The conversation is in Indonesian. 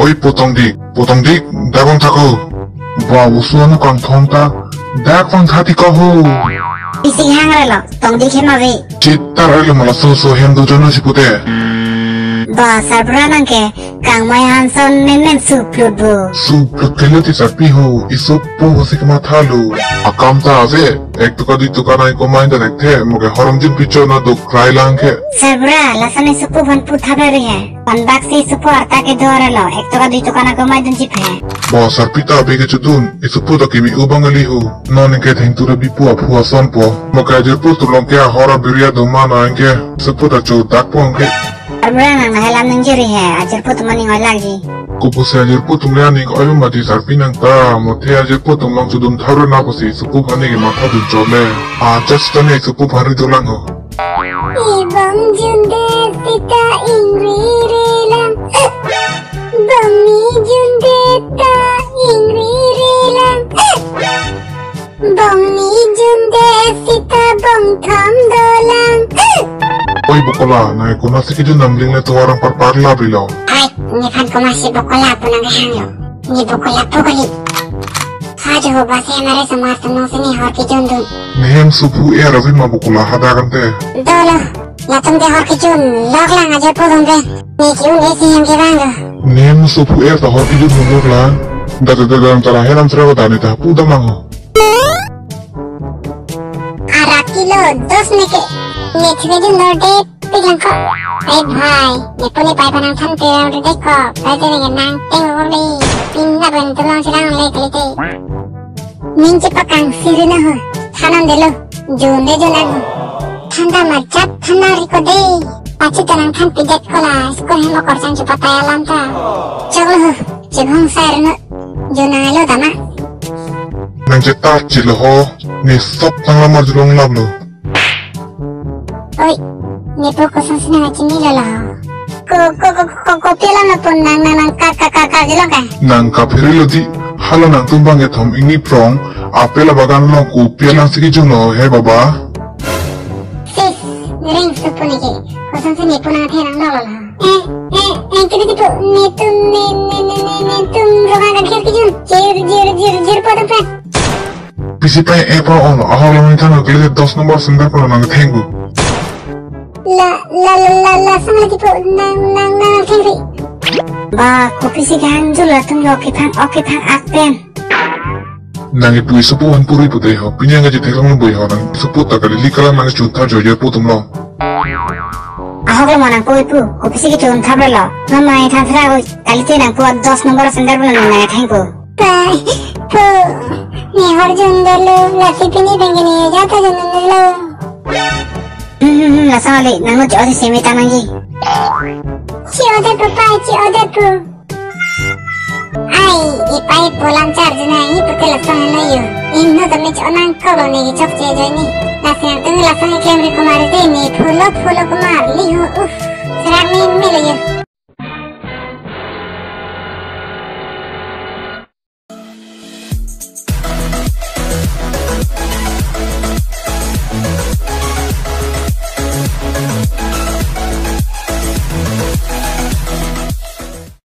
Oi potong dik, dakong tako. Ba usuan kang thonta, dakong thati kaho. Isi hang lo, tong di kema ve. Citar ayo malah so hendu jono si pute. Ba sarbra nangke, kang mai hanson men suplut bu. Suplut kelo ti sarpi ho, iso po hosik mathalu. Akam ta aze, ek tuka di tuka nai ko main da dekte, moge horomjin picho na do cry langke. Sarbra lasane supu van putha ri hai. Pandak si supu arta ke dore lo, ek tuka di tuka na ko mai dun jip hai. Ba sarpita bege chudun, iso po da kimi ubangali ho. Noni ke thing tura bipu apua son po. Moga jerpu tulong ke hora biria do mana angke, supu da cho dak po angke. Sarbra nang nahelam nang juri hai, ajar put mani ngoi lagi. Kupu se ajar po tumle ani ko ayo mati sarpi nang ta, mote ajar po tumlang chudun tharo na po si supu bhani ke matha du chole. Just tane supu bhari dolang ho. Ibang junde sita ingri relang. Bami junde ta ingri relang. Bami junde sita bang tham dolang. Oi bukola, nai ko nasi kijun namling le to orang parparla bilo. Hai, ni fan ko masih bokola punang hangyo. Ni bokola pogoli. Hajo ho base mare samas no sini hor ki jundu. Nehem supu e ravin ma bukola hada kante. Dolo, la tum de hor ki jun, log lang aja podong de. Ni ki un esi yang ki bango. Nehem supu e ta hor kijun nulur la. Dada dalam cara helam serawa dani ta pu damang ho. Ara kilo dos neke. Ni chwejun lorde pilang ko. Hey bhai, ni puni pai panang than te lorde de ko. Pai te nge nang teng urli. Pinna ben tulong silang le kalite. Ninja pakang sirina ho. Thanan delo. Junde jonan ho. Thanda majap thana riko de. Pachi tanang than pijet kola. Skor hemo korcang chupataya lam ta. Chaglo ho. Chibhong sairno. Junang lo dama. Nang jeta chilo ho. Ni sop tang lamar julong lablo. Oi, ni poko sansina na chini lala ho. Ko pila na pun nang ka jilong ka. Nang kapiri lo di hala nang tumbang e thom ingi prong apela bagan lo ku pialang sigi juno he baba. Sis, ring supu ni ke. Ko sansina ni punang the nang lala ho. Kini tipu ni tum roga ka khir ki jun. Jir podong pa. Pisi pai e pa ono ahal lo ni thano kele 10 nomor sundar kono nang thengu. La sang lagi po nang kiri. Ba kopi si kan jula tung oke pang akten. Nang ipu supu han puri putih ho pinyang aja tekang lo boy ho nang supu tak kali likala nang junta jojo putum lo. Ahok lo manang po ipu kopi si kicun tabra lo. Mama ay tantra ko kalite nang po 10 nomor sundar bulan nang thangu. Pai po ni hor jundalo la sipini bengini jata jundalo. Nasali, nang uji odi semi tanangi. Ci ode pu. Ai, ipai pulang charge na i pute lasang na yo. Inno dami onang koloni gi chok che joni. Lasang tu lasang kemri kumar de ni phulo kumar li ho. Serak min mile yo.